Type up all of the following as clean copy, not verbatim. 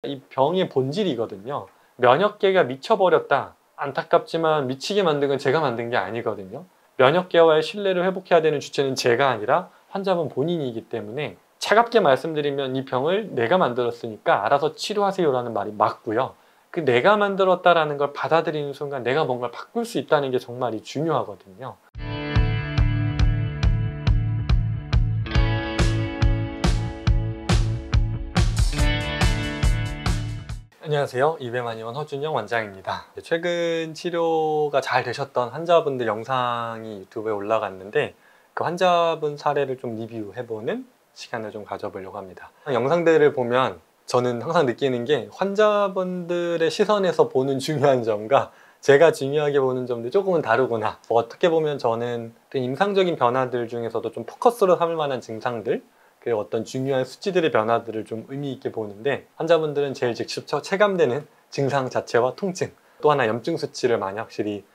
이 병의 본질이거든요. 면역계가 미쳐버렸다. 안타깝지만 미치게 만든 건 제가 만든 게 아니거든요. 면역계와의 신뢰를 회복해야 되는 주체는 제가 아니라 환자분 본인이기 때문에 차갑게 말씀드리면 이 병을 내가 만들었으니까 알아서 치료하세요라는 말이 맞고요. 그 내가 만들었다라는 걸 받아들이는 순간 내가 뭔가를 바꿀 수 있다는 게 정말 중요하거든요. 안녕하세요. 이배만의원 허준영 원장입니다. 최근 치료가 잘 되셨던 환자분들 영상이 유튜브에 올라갔는데 그 환자분 사례를 좀 리뷰해보는 시간을 좀 가져보려고 합니다. 영상들을 보면 저는 항상 느끼는 게 환자분들의 시선에서 보는 중요한 점과 제가 중요하게 보는 점들이 조금은 다르구나. 어떻게 보면 저는 임상적인 변화들 중에서도 좀 포커스로 삼을 만한 증상들, 그 어떤 중요한 수치들의 변화들을 좀 의미 있게 보는데 환자분들은 제일 직접 체감되는 증상 자체와 통증, 또 하나 염증 수치를 많이 확실히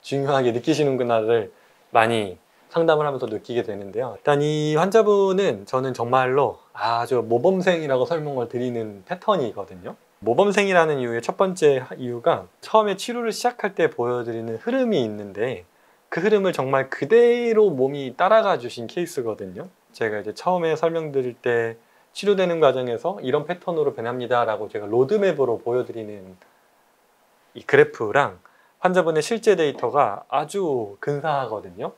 중요하게 느끼시는구나를 많이 상담을 하면서 느끼게 되는데요. 일단 이 환자분은 저는 정말로 아주 모범생이라고 설명을 드리는 패턴이거든요. 모범생이라는 이유의 첫 번째 이유가 처음에 치료를 시작할 때 보여드리는 흐름이 있는데 그 흐름을 정말 그대로 몸이 따라가 주신 케이스거든요. 제가 이제 처음에 설명드릴 때 치료되는 과정에서 이런 패턴으로 변합니다 라고 제가 로드맵으로 보여드리는 이 그래프랑 환자분의 실제 데이터가 아주 근사하거든요.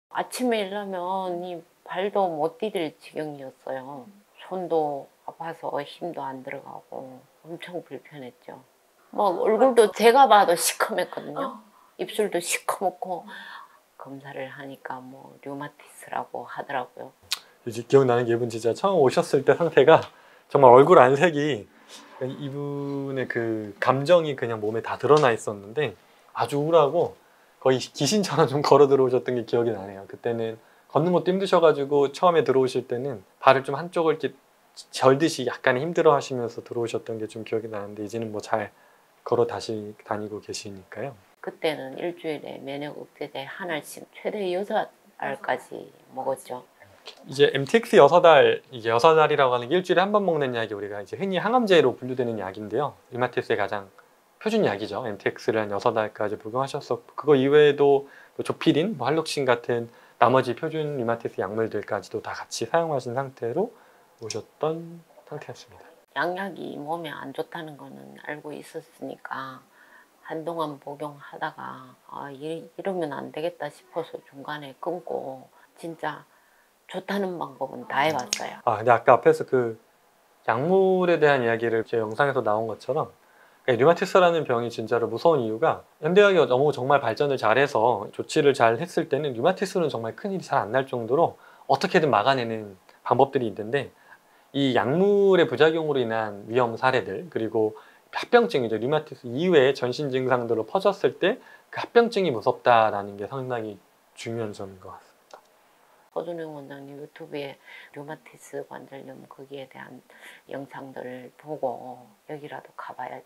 아침에 일어나면 이 발도 못 디딜 지경이었어요. 손도 아파서 힘도 안 들어가고 엄청 불편했죠. 뭐 얼굴도 제가 봐도 시커맸거든요. 입술도 시커멓고 검사를 하니까 뭐 류마티스라고 하더라고요. 이제 기억나는 게 이분 진짜 처음 오셨을 때 상태가 정말 얼굴 안색이 이분의 그 감정이 그냥 몸에 다 드러나 있었는데 아주 우울하고 거의 귀신처럼 좀 걸어 들어오셨던 게 기억이 나네요. 그때는 걷는 것도 힘드셔가지고 처음에 들어오실 때는 발을 좀 한쪽을 이렇게 절듯이 약간 힘들어 하시면서 들어오셨던 게 좀 기억이 나는데 이제는 뭐 잘 걸어 다시 다니고 계시니까요. 그때는 일주일에 면역 억제제 하나씩 최대 6알까지 먹었죠. 이제 MTX 6알, 이게 6알이라고 하는 게 일주일에 한 번 먹는 약이 우리가 이제 흔히 항암제로 분류되는 약인데요. 류마티스의 가장 표준 약이죠. MTX를 한 6알까지 복용하셨었고 그거 이외에도 조피린, 할록신 같은 나머지 표준 류마티스 약물들까지도 다 같이 사용하신 상태로 오셨던 상태였습니다. 양약이 몸에 안 좋다는 거는 알고 있었으니까 한동안 복용하다가 이러면 안 되겠다 싶어서 중간에 끊고 진짜 좋다는 방법은 다 해봤어요. 근데 아까 앞에서 그 약물에 대한 이야기를 제 영상에서 나온 것처럼 류마티스라는 병이 진짜로 무서운 이유가 현대의학이 너무 정말 발전을 잘해서 조치를 잘 했을 때는 류마티스는 정말 큰일이 잘 안 날 정도로 어떻게든 막아내는 방법들이 있는데 이 약물의 부작용으로 인한 위험 사례들 그리고 합병증이죠. 류마티스 이외의 전신 증상들로 퍼졌을 때 그 합병증이 무섭다라는 게 상당히 중요한 점인 것 같습니다. 허준영 원장님 유튜브에 류마티스 관절염 거기에 대한 영상들을 보고 여기라도 가봐야지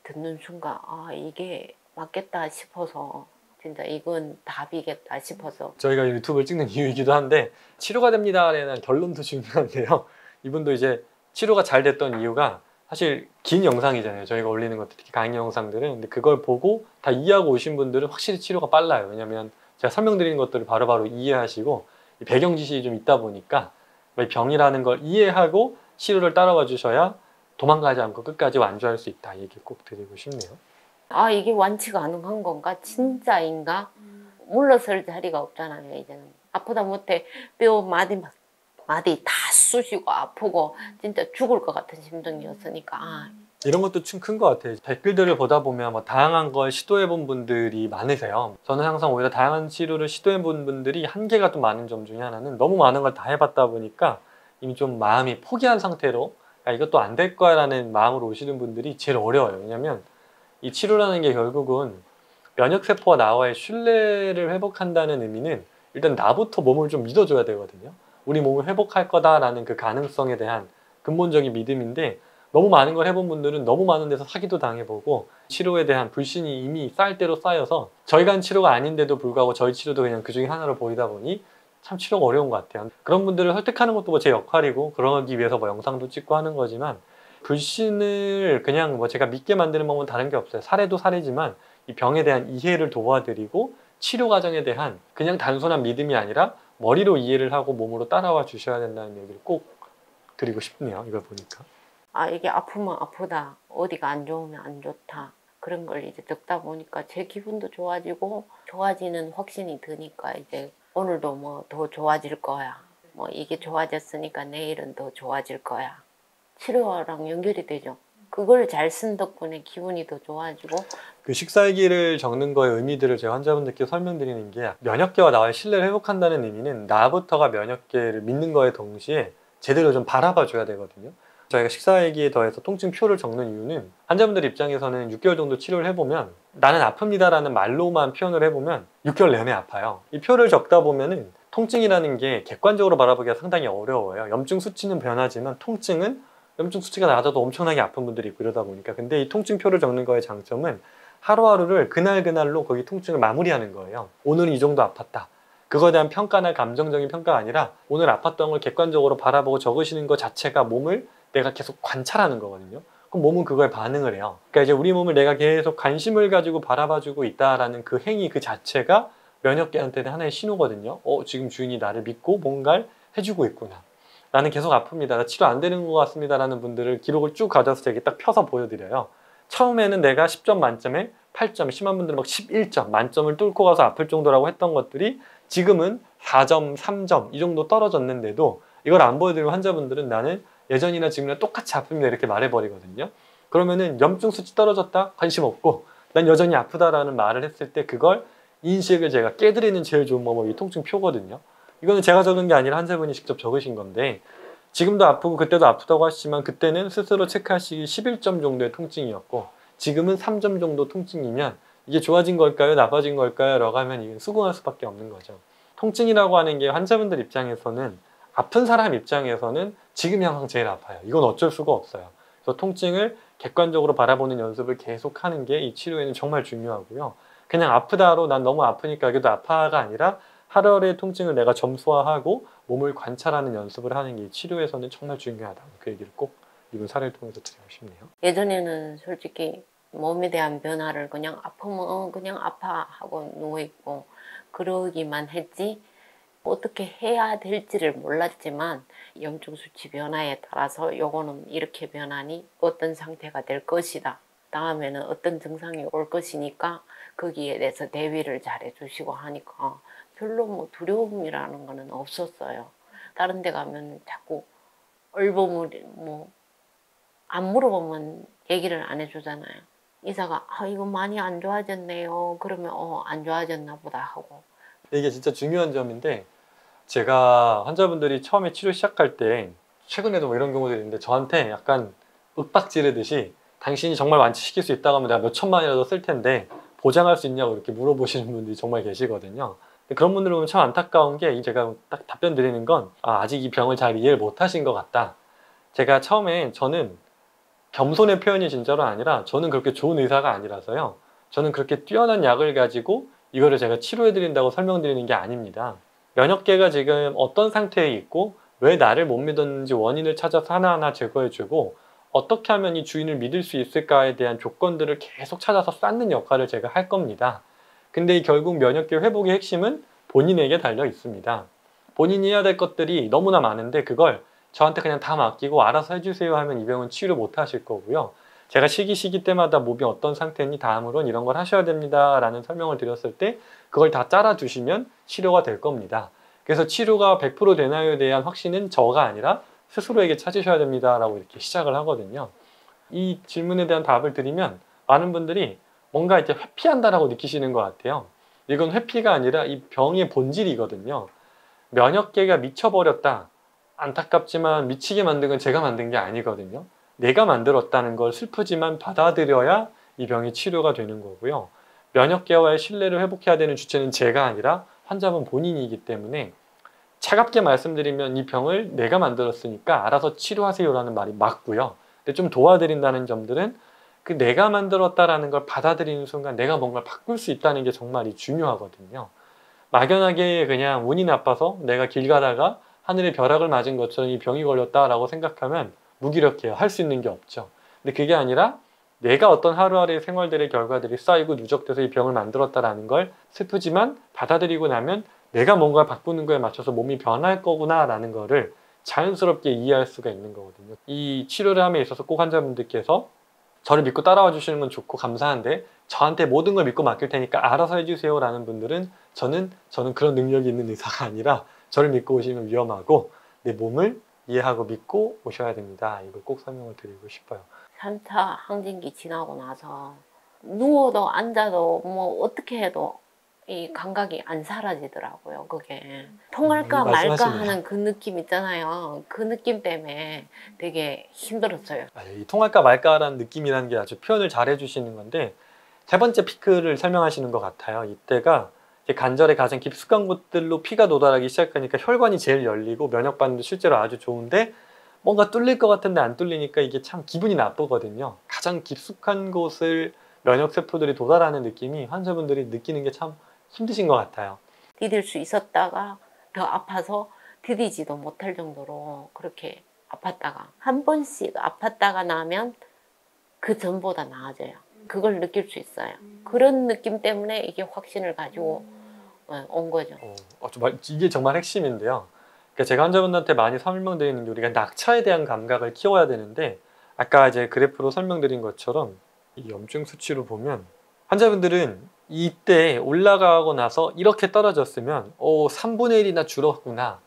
듣는 순간 이게 맞겠다 싶어서 진짜 이건 답이겠다 싶어서 저희가 유튜브를 찍는 이유이기도 한데 치료가 됩니다라는 결론도 중요한데요. 이분도 이제 치료가 잘 됐던 이유가 사실 긴 영상이잖아요. 저희가 올리는 것들 특히 강의 영상들은. 근데 그걸 보고 다 이해하고 오신 분들은 확실히 치료가 빨라요. 왜냐면 제가 설명드리는 것들을 바로바로 이해하시고 배경 지식이 좀 있다 보니까 병이라는 걸 이해하고 치료를 따라와 주셔야 도망가지 않고 끝까지 완주할 수 있다. 이 얘기 꼭 드리고 싶네요. 이게 완치 가능한 건가? 진짜인가? 물러설 자리가 없잖아요. 이제는 아프다 못해 뼈 마디 다 쑤시고 아프고 진짜 죽을 것 같은 심정이었으니까 이런 것도 좀 큰 것 같아요. 댓글들을 보다 보면 뭐 다양한 걸 시도해본 분들이 많으세요. 저는 항상 오히려 다양한 치료를 시도해본 분들이 한계가 좀 많은 점 중에 하나는 너무 많은 걸 다 해봤다 보니까 이미 좀 마음이 포기한 상태로 이것도 안 될 거야 라는 마음으로 오시는 분들이 제일 어려워요. 왜냐면 이 치료라는 게 결국은 면역세포와 나와의 신뢰를 회복한다는 의미는 일단 나부터 몸을 좀 믿어줘야 되거든요. 우리 몸을 회복할 거다라는 그 가능성에 대한 근본적인 믿음인데 너무 많은 걸 해본 분들은 너무 많은 데서 사기도 당해보고 치료에 대한 불신이 이미 쌓일 대로 쌓여서 저희가 한 치료가 아닌데도 불구하고 저희 치료도 그냥 그 중에 하나로 보이다 보니 참 치료가 어려운 것 같아요. 그런 분들을 설득하는 것도 뭐 제 역할이고 그러기 위해서 뭐 영상도 찍고 하는 거지만 불신을 그냥 뭐 제가 믿게 만드는 방법은 다른 게 없어요. 사례도 사례지만 이 병에 대한 이해를 도와드리고 치료 과정에 대한 그냥 단순한 믿음이 아니라 머리로 이해를 하고 몸으로 따라와 주셔야 된다는 얘기를 꼭 드리고 싶네요. 이걸 보니까. 아, 이게 아프면 아프다, 어디가 안 좋으면 안 좋다, 그런 걸 이제 듣다 보니까 제 기분도 좋아지고 좋아지는 확신이 드니까 이제 오늘도 뭐 더 좋아질 거야, 뭐 이게 좋아졌으니까 내일은 더 좋아질 거야, 치료랑 연결이 되죠. 그걸 잘 쓴 덕분에 기분이 더 좋아지고. 그 식사일기를 적는 거의 의미들을 제가 환자분들께 설명드리는 게 면역계와 나와의 신뢰를 회복한다는 의미는 나부터가 면역계를 믿는 거에 동시에 제대로 좀 바라봐 줘야 되거든요. 저희가 식사일기에 더해서 통증표를 적는 이유는 환자분들 입장에서는 6개월 정도 치료를 해보면 나는 아픕니다 라는 말로만 표현을 해보면 6개월 내내 아파요. 이 표를 적다 보면은 통증이라는 게 객관적으로 바라보기가 상당히 어려워요. 염증 수치는 변하지만 통증은 염증 수치가 낮아도 엄청나게 아픈 분들이 있고 이러다 보니까. 근데 이 통증표를 적는 거의 장점은 하루하루를 그날그날로 거기 통증을 마무리하는 거예요. 오늘은 이 정도 아팠다. 그거에 대한 평가나 감정적인 평가가 아니라 오늘 아팠던 걸 객관적으로 바라보고 적으시는 것 자체가 몸을 내가 계속 관찰하는 거거든요. 그럼 몸은 그거에 반응을 해요. 그러니까 이제 우리 몸을 내가 계속 관심을 가지고 바라봐주고 있다라는 그 행위 그 자체가 면역계한테는 하나의 신호거든요. 지금 주인이 나를 믿고 뭔가를 해주고 있구나. 나는 계속 아픕니다. 나 치료 안 되는 것 같습니다. 라는 분들을 기록을 쭉 가져서 제게 딱 펴서 보여드려요. 처음에는 내가 10점 만점에 8점, 심한 분들은 막 11점, 만점을 뚫고 가서 아플 정도라고 했던 것들이 지금은 4점, 3점 이 정도 떨어졌는데도 이걸 안 보여드리면 환자분들은 나는 예전이나 지금이나 똑같이 아픕니다 이렇게 말해버리거든요. 그러면은 염증 수치 떨어졌다? 관심 없고 난 여전히 아프다라는 말을 했을 때 그걸 인식을 제가 깨드리는 제일 좋은 방법이 통증표거든요. 이거는 제가 적은 게 아니라 환자분이 직접 적으신 건데 지금도 아프고 그때도 아프다고 하시지만 그때는 스스로 체크하시기 11점 정도의 통증이었고 지금은 3점 정도 통증이면 이게 좋아진 걸까요? 나빠진 걸까요? 라고 하면 이게 수긍할 수밖에 없는 거죠. 통증이라고 하는 게 환자분들 입장에서는 아픈 사람 입장에서는 지금이 항상 제일 아파요. 이건 어쩔 수가 없어요. 그래서 통증을 객관적으로 바라보는 연습을 계속하는 게 이 치료에는 정말 중요하고요. 그냥 아프다로 난 너무 아프니까 여기도 아파가 아니라 하루하루의 통증을 내가 점수화하고 몸을 관찰하는 연습을 하는 게 치료에서는 정말 중요하다. 그 얘기를 꼭 이번 사례를 통해서 드리고 싶네요. 예전에는 솔직히 몸에 대한 변화를 그냥 아프면 그냥 아파 하고 누워있고 그러기만 했지 어떻게 해야 될지를 몰랐지만 염증 수치 변화에 따라서 요거는 이렇게 변하니 어떤 상태가 될 것이다. 다음에는 어떤 증상이 올 것이니까 거기에 대해서 대비를 잘 해주시고 하니까 별로 뭐 두려움이라는 거는 없었어요. 다른 데 가면 자꾸 얼버무리 뭐 안 물어보면 얘기를 안 해주잖아요. 의사가 이거 많이 안 좋아졌네요. 그러면 안 좋아졌나 보다 하고. 이게 진짜 중요한 점인데 제가 환자분들이 처음에 치료 시작할 때 최근에도 뭐 이런 경우들이 있는데 저한테 약간 윽박 지르듯이 당신이 정말 완치시킬 수 있다고 하면 내가 몇 천만이라도 쓸 텐데 보장할 수 있냐고 이렇게 물어보시는 분들이 정말 계시거든요. 그런 분들 보면 참 안타까운 게 제가 딱 답변 드리는 건 아직 이 병을 잘 이해를 못 하신 것 같다. 제가 처음에 저는 겸손의 표현이 진짜로 아니라 저는 그렇게 좋은 의사가 아니라서요. 저는 그렇게 뛰어난 약을 가지고 이거를 제가 치료해드린다고 설명드리는 게 아닙니다. 면역계가 지금 어떤 상태에 있고 왜 나를 못 믿었는지 원인을 찾아서 하나하나 제거해주고 어떻게 하면 이 주인을 믿을 수 있을까에 대한 조건들을 계속 찾아서 쌓는 역할을 제가 할 겁니다. 근데 결국 면역계 회복의 핵심은 본인에게 달려 있습니다. 본인이 해야 될 것들이 너무나 많은데 그걸 저한테 그냥 다 맡기고 알아서 해주세요 하면 이 병은 치료 못 하실 거고요. 제가 시기 때마다 몸이 어떤 상태니 다음으로는 이런 걸 하셔야 됩니다 라는 설명을 드렸을 때 그걸 다 짜라주시면 치료가 될 겁니다. 그래서 치료가 100% 되나요에 대한 확신은 저가 아니라 스스로에게 찾으셔야 됩니다 라고 이렇게 시작을 하거든요. 이 질문에 대한 답을 드리면 많은 분들이 뭔가 이렇게 회피한다라고 느끼시는 것 같아요. 이건 회피가 아니라 이 병의 본질이거든요. 면역계가 미쳐버렸다. 안타깝지만 미치게 만든 건 제가 만든 게 아니거든요. 내가 만들었다는 걸 슬프지만 받아들여야 이 병이 치료가 되는 거고요. 면역계와의 신뢰를 회복해야 되는 주체는 제가 아니라 환자분 본인이기 때문에 차갑게 말씀드리면 이 병을 내가 만들었으니까 알아서 치료하세요라는 말이 맞고요. 근데 좀 도와드린다는 점들은 그 내가 만들었다라는 걸 받아들이는 순간 내가 뭔가를 바꿀 수 있다는 게 정말 중요하거든요. 막연하게 그냥 운이 나빠서 내가 길 가다가 하늘에 벼락을 맞은 것처럼 이 병이 걸렸다라고 생각하면 무기력해요. 할 수 있는 게 없죠. 근데 그게 아니라 내가 어떤 하루하루의 생활들의 결과들이 쌓이고 누적돼서 이 병을 만들었다라는 걸 슬프지만 받아들이고 나면 내가 뭔가 바꾸는 거에 맞춰서 몸이 변할 거구나라는 거를 자연스럽게 이해할 수가 있는 거거든요. 이 치료를 함에 있어서 꼭 환자분들께서 저를 믿고 따라와 주시는 건 좋고 감사한데 저한테 모든 걸 믿고 맡길 테니까 알아서 해주세요 라는 분들은 저는 그런 능력이 있는 의사가 아니라 저를 믿고 오시면 위험하고 내 몸을 이해하고 믿고 오셔야 됩니다. 이걸 꼭 설명을 드리고 싶어요. 3차 항진기 지나고 나서 누워도 앉아도 뭐 어떻게 해도 이 감각이 안 사라지더라고요. 그게 통할까 말까 말씀하시네요. 하는 그 느낌 있잖아요. 그 느낌 때문에 되게 힘들었어요. 이 통할까 말까라는 느낌이라는 게 아주 표현을 잘 해주시는 건데 세 번째 피크를 설명하시는 것 같아요. 이때가 이제 관절의 가장 깊숙한 곳들로 피가 도달하기 시작하니까 혈관이 제일 열리고 면역 반응도 실제로 아주 좋은데 뭔가 뚫릴 것 같은데 안 뚫리니까 이게 참 기분이 나쁘거든요. 가장 깊숙한 곳을 면역 세포들이 도달하는 느낌이 환자분들이 느끼는 게 참 힘드신 것 같아요. 디딜 수 있었다가 더 아파서 디디지도 못할 정도로 그렇게 아팠다가 한 번씩 아팠다가 나면 그 전보다 나아져요. 그걸 느낄 수 있어요. 그런 느낌 때문에 이게 확신을 가지고 온 거죠. 정말 이게 정말 핵심인데요. 그러니까 제가 환자분들한테 많이 설명드리는 게 우리가 낙차에 대한 감각을 키워야 되는데 아까 이제 그래프로 설명드린 것처럼 이 염증 수치로 보면 환자분들은 이때 올라가고 나서 이렇게 떨어졌으면 3분의 1이나 줄었구나.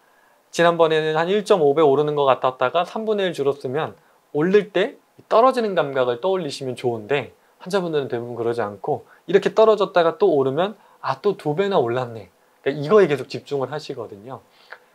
지난번에는 한 1.5배 오르는 것 같았다가 3분의 1 줄었으면 오를 때 떨어지는 감각을 떠올리시면 좋은데 환자분들은 대부분 그러지 않고 이렇게 떨어졌다가 또 오르면 또 2배나 올랐네. 그러니까 이거에 계속 집중을 하시거든요.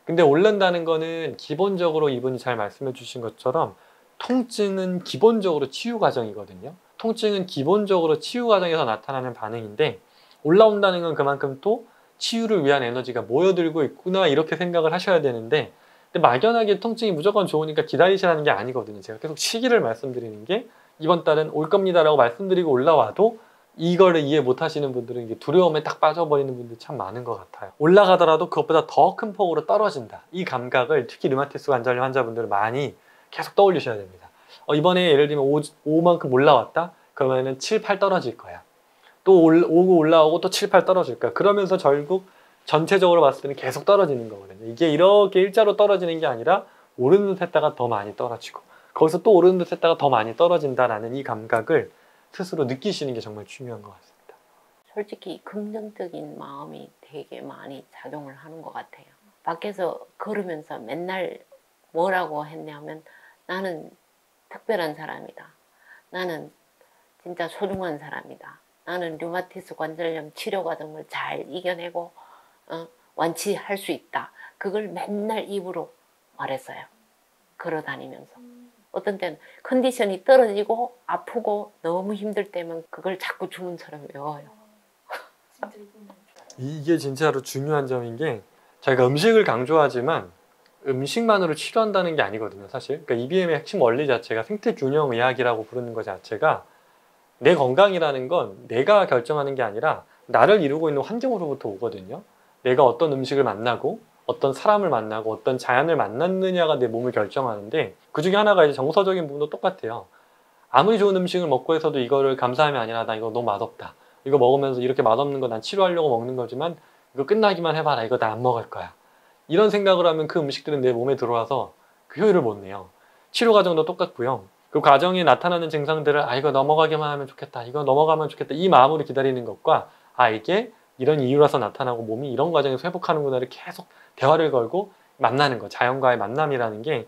근데 오른다는 거는 기본적으로 이분이 잘 말씀해 주신 것처럼 통증은 기본적으로 치유 과정이거든요. 통증은 기본적으로 치유 과정에서 나타나는 반응인데 올라온다는 건 그만큼 또 치유를 위한 에너지가 모여들고 있구나 이렇게 생각을 하셔야 되는데 근데 막연하게 통증이 무조건 좋으니까 기다리시라는 게 아니거든요. 제가 계속 시기를 말씀드리는 게 이번 달은 올 겁니다라고 말씀드리고 올라와도 이거를 이해 못 하시는 분들은 이게 두려움에 딱 빠져버리는 분들이 참 많은 것 같아요. 올라가더라도 그것보다 더 큰 폭으로 떨어진다. 이 감각을 특히 류마티스 관절염 환자분들은 많이 계속 떠올리셔야 됩니다. 이번에 예를 들면 5만큼 올라왔다? 그러면은 7, 8 떨어질 거야. 또 오고 올라오고 또 7, 8 떨어질 거야. 그러면서 결국 전체적으로 봤을 때는 계속 떨어지는 거거든요. 이게 이렇게 일자로 떨어지는 게 아니라 오르는 듯 했다가 더 많이 떨어지고 거기서 또 오르는 듯 했다가 더 많이 떨어진다라는 이 감각을 스스로 느끼시는 게 정말 중요한 것 같습니다. 솔직히 긍정적인 마음이 되게 많이 작용을 하는 것 같아요. 밖에서 걸으면서 맨날 뭐라고 했냐면 나는 특별한 사람이다. 나는 진짜 소중한 사람이다. 나는 류마티스 관절염 치료 과정을 잘 이겨내고 완치할 수 있다. 그걸 맨날 입으로 말했어요. 걸어다니면서. 어떤 때는 컨디션이 떨어지고 아프고 너무 힘들 때면 그걸 자꾸 주문처럼 외워요. 이게 진짜로 중요한 점인 게 저희가 음식을 강조하지만 음식만으로 치료한다는 게 아니거든요, 사실. 그러니까 EBM의 핵심 원리 자체가 생태균형 의학이라고 부르는 것 자체가 내 건강이라는 건 내가 결정하는 게 아니라 나를 이루고 있는 환경으로부터 오거든요. 내가 어떤 음식을 만나고 어떤 사람을 만나고 어떤 자연을 만났느냐가 내 몸을 결정하는데 그 중에 하나가 이제 정서적인 부분도 똑같아요. 아무리 좋은 음식을 먹고 해서도 이거를 감사함이 아니라 나 이거 너무 맛없다. 이거 먹으면서 이렇게 맛없는 거 난 치료하려고 먹는 거지만 이거 끝나기만 해봐라. 이거 나 안 먹을 거야. 이런 생각을 하면 그 음식들은 내 몸에 들어와서 그 효율을 못 내요. 치료 과정도 똑같고요. 그 과정에 나타나는 증상들을 이거 넘어가기만 하면 좋겠다. 이거 넘어가면 좋겠다. 이 마음으로 기다리는 것과 이게 이런 이유라서 나타나고 몸이 이런 과정에서 회복하는구나를 계속 대화를 걸고 만나는 거. 자연과의 만남이라는 게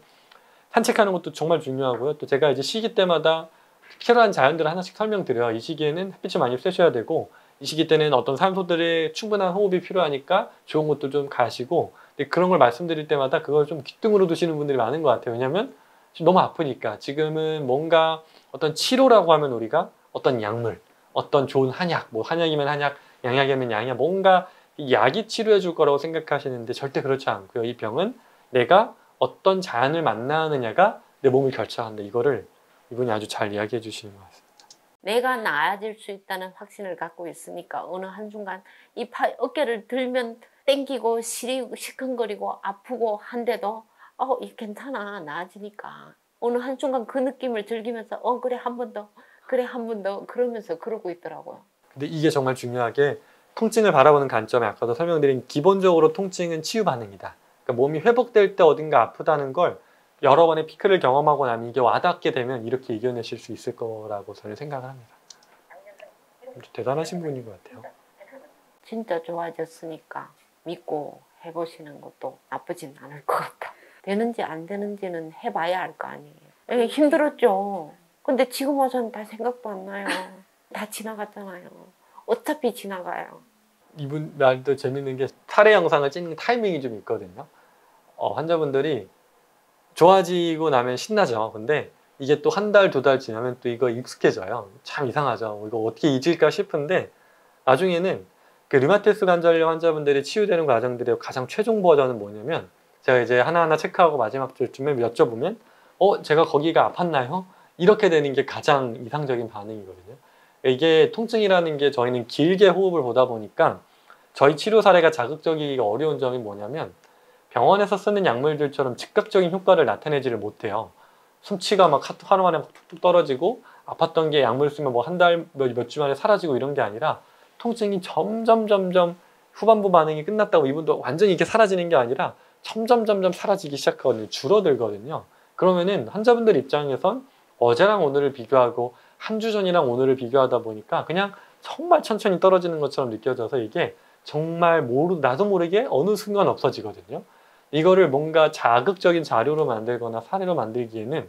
산책하는 것도 정말 중요하고요. 또 제가 이제 시기 때마다 필요한 자연들을 하나씩 설명드려요. 이 시기에는 햇빛을 많이 쐬셔야 되고 이 시기 때는 어떤 산소들의 충분한 호흡이 필요하니까 좋은 곳도 좀 가시고 근데 그런 걸 말씀드릴 때마다 그걸 좀 귓등으로 두시는 분들이 많은 것 같아요. 왜냐하면 지금 너무 아프니까 지금은 뭔가 어떤 치료라고 하면 우리가 어떤 약물, 어떤 좋은 한약, 뭐 한약이면 한약, 양약이면 양약, 뭔가 이 약이 치료해 줄 거라고 생각하시는데 절대 그렇지 않고요. 이 병은 내가 어떤 자연을 만나느냐가 내 몸을 결정한다. 이거를 이분이 아주 잘 이야기해 주시는 것 같습니다. 내가 나아질 수 있다는 확신을 갖고 있으니까 어느 한순간 이 어깨를 들면 땡기고 시큰거리고 아프고 한데도 이 괜찮아 나아지니까 어느 한순간 그 느낌을 즐기면서 그래 한 번 더 그래 한 번 더 그러면서 그러고 있더라고요. 근데 이게 정말 중요하게 통증을 바라보는 관점에 아까도 설명드린 기본적으로 통증은 치유 반응이다. 그러니까 몸이 회복될 때 어딘가 아프다는 걸 여러 번의 피크를 경험하고 나면 이게 와닿게 되면 이렇게 이겨내실 수 있을 거라고 저는 생각을 합니다. 대단하신 분인 것 같아요. 진짜 좋아졌으니까 믿고 해보시는 것도 나쁘진 않을 것 같아. 되는지 안 되는지는 해봐야 알 거 아니에요. 힘들었죠. 근데 지금 와서는 다 생각도 안 나요. 다 지나갔잖아요. 어차피 지나가요. 이분 말도 재밌는 게 사례 영상을 찍는 타이밍이 좀 있거든요. 환자분들이 좋아지고 나면 신나죠. 근데 이게 또 한 달, 두 달 지나면 또 이거 익숙해져요. 참 이상하죠. 이거 어떻게 잊을까 싶은데 나중에는 그 류마티스 관절염 환자분들이 치유되는 과정들의 가장 최종 버전은 뭐냐면 제가 이제 하나하나 체크하고 마지막 줄쯤에 여쭤보면 제가 거기가 아팠나요? 이렇게 되는 게 가장 이상적인 반응이거든요. 이게 통증이라는 게 저희는 길게 호흡을 보다 보니까 저희 치료 사례가 자극적이기가 어려운 점이 뭐냐면 병원에서 쓰는 약물들처럼 즉각적인 효과를 나타내지를 못해요. 숨치가 막 하루 만에 막 툭툭 떨어지고 아팠던 게 약물 쓰면 뭐 한 달, 몇 주 만에 사라지고 이런 게 아니라 통증이 점점 후반부 반응이 끝났다고 이분도 완전히 이게 사라지는 게 아니라 점점 사라지기 시작하거든요. 줄어들거든요. 그러면은 환자분들 입장에선 어제랑 오늘을 비교하고 한 주 전이랑 오늘을 비교하다 보니까 그냥 정말 천천히 떨어지는 것처럼 느껴져서 이게 정말 나도 모르게 어느 순간 없어지거든요. 이거를 뭔가 자극적인 자료로 만들거나 사례로 만들기에는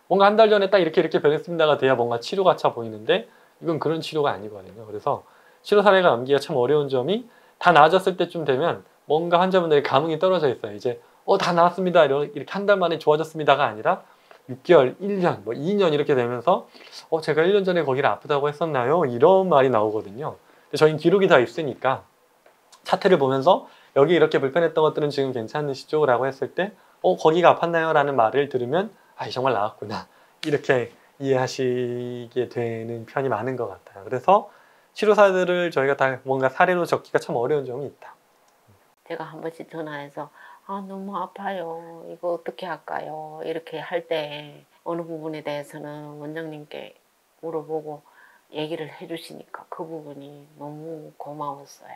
뭔가 한 달 전에 딱 이렇게 변했습니다가 돼야 뭔가 치료가 차 보이는데 이건 그런 치료가 아니거든요. 그래서 치료 사례가 남기가 참 어려운 점이 다 나아졌을 때쯤 되면 뭔가 환자분들의 감흥이 떨어져 있어요. 이제 다 나았습니다. 이렇게 한 달 만에 좋아졌습니다가 아니라 6개월, 1년, 뭐 2년 이렇게 되면서 제가 1년 전에 거기를 아프다고 했었나요? 이런 말이 나오거든요. 근데 저희는 기록이 다 있으니까 차트를 보면서 여기 이렇게 불편했던 것들은 지금 괜찮으시죠? 라고 했을 때 거기가 아팠나요? 라는 말을 들으면 정말 나았구나 이렇게 이해하시게 되는 편이 많은 것 같아요. 그래서 치료사들을 저희가 다 뭔가 사례로 적기가 참 어려운 점이 있다. 제가 한 번씩 전화해서 너무 아파요. 이거 어떻게 할까요? 이렇게 할 때 어느 부분에 대해서는 원장님께 물어보고 얘기를 해주시니까 그 부분이 너무 고마웠어요.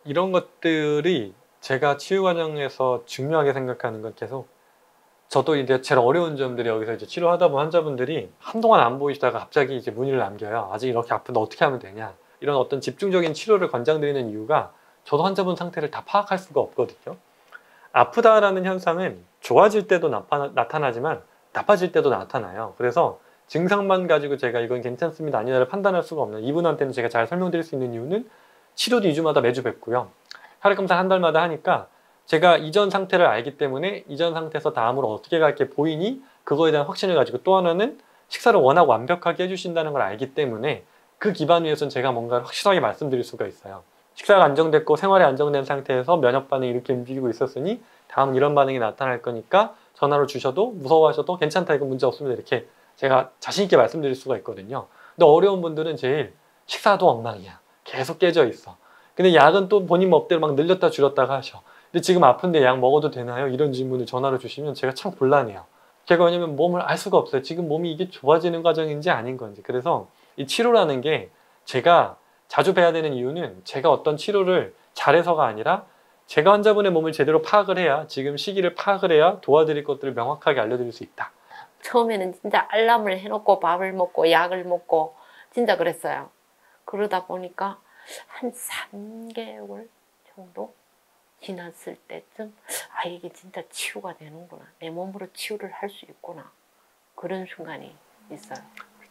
이런 것들이 제가 치유 과정에서 중요하게 생각하는 건 계속 저도 이제 제일 어려운 점들이 여기서 이제 치료하다 보면 환자분들이 한동안 안 보이시다가 갑자기 이제 문의를 남겨요. 아직 이렇게 아픈데 어떻게 하면 되냐. 이런 어떤 집중적인 치료를 권장드리는 이유가 저도 환자분 상태를 다 파악할 수가 없거든요. 아프다라는 현상은 좋아질 때도 나타나지만 나빠질 때도 나타나요. 그래서 증상만 가지고 제가 이건 괜찮습니다 아니냐를 판단할 수가 없는 이분한테는 제가 잘 설명드릴 수 있는 이유는 치료도 2주마다 매주 뵙고요. 혈액검사 한 달마다 하니까 제가 이전 상태를 알기 때문에 이전 상태에서 다음으로 어떻게 갈게 보이니 그거에 대한 확신을 가지고 또 하나는 식사를 워낙 완벽하게 해주신다는 걸 알기 때문에 그 기반 위에서는 제가 뭔가 확실하게 말씀드릴 수가 있어요. 식사가 안정됐고 생활이 안정된 상태에서 면역 반응이 이렇게 움직이고 있었으니 다음은 이런 반응이 나타날 거니까 전화로 주셔도 무서워하셔도 괜찮다 이거 문제 없습니다 이렇게 제가 자신 있게 말씀드릴 수가 있거든요. 근데 어려운 분들은 제일 식사도 엉망이야. 계속 깨져 있어. 근데 약은 또 본인 멋대로 막 늘렸다 줄였다가 하셔. 근데 지금 아픈데 약 먹어도 되나요? 이런 질문을 전화로 주시면 제가 참 곤란해요. 제가 왜냐면 몸을 알 수가 없어요. 지금 몸이 이게 좋아지는 과정인지 아닌 건지. 그래서 이 치료라는 게 제가 자주 뵈야 되는 이유는 제가 어떤 치료를 잘해서가 아니라 제가 환자분의 몸을 제대로 파악을 해야 지금 시기를 파악을 해야 도와드릴 것들을 명확하게 알려드릴 수 있다. 처음에는 진짜 알람을 해놓고 밥을 먹고 약을 먹고 진짜 그랬어요. 그러다 보니까 한 3개월 정도 지났을 때쯤 이게 진짜 치유가 되는구나. 내 몸으로 치유를 할 수 있구나. 그런 순간이 있어요.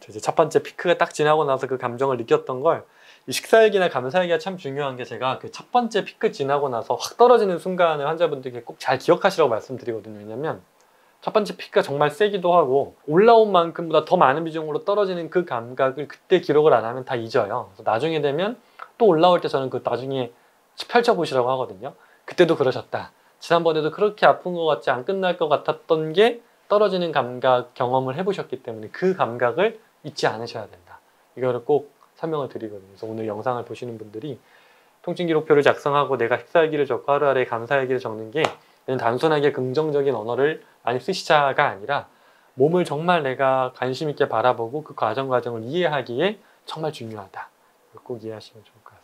이제 첫 번째 피크가 딱 지나고 나서 그 감정을 느꼈던 걸 이 식사일기나 감사일기가 참 중요한 게 제가 그 첫 번째 피크 지나고 나서 확 떨어지는 순간을 환자분들께 꼭 잘 기억하시라고 말씀드리거든요. 왜냐면 첫 번째 피크가 정말 세기도 하고 올라온 만큼보다 더 많은 비중으로 떨어지는 그 감각을 그때 기록을 안 하면 다 잊어요. 그래서 나중에 되면 또 올라올 때 저는 그 나중에 펼쳐보시라고 하거든요. 그때도 그러셨다. 지난번에도 그렇게 아픈 것 같지 안 끝날 것 같았던 게 떨어지는 감각 경험을 해보셨기 때문에 그 감각을 잊지 않으셔야 된다. 이거를 꼭 설명을 드리거든요. 그래서 오늘 영상을 보시는 분들이 통증기록표를 작성하고 내가 식사일기를 적고 하루하루의 감사일기를 적는 게 그냥 단순하게 긍정적인 언어를 많이 쓰시자가 아니라 몸을 정말 내가 관심 있게 바라보고 그 과정을 이해하기에 정말 중요하다. 꼭 이해하시면 좋을 것 같습니다.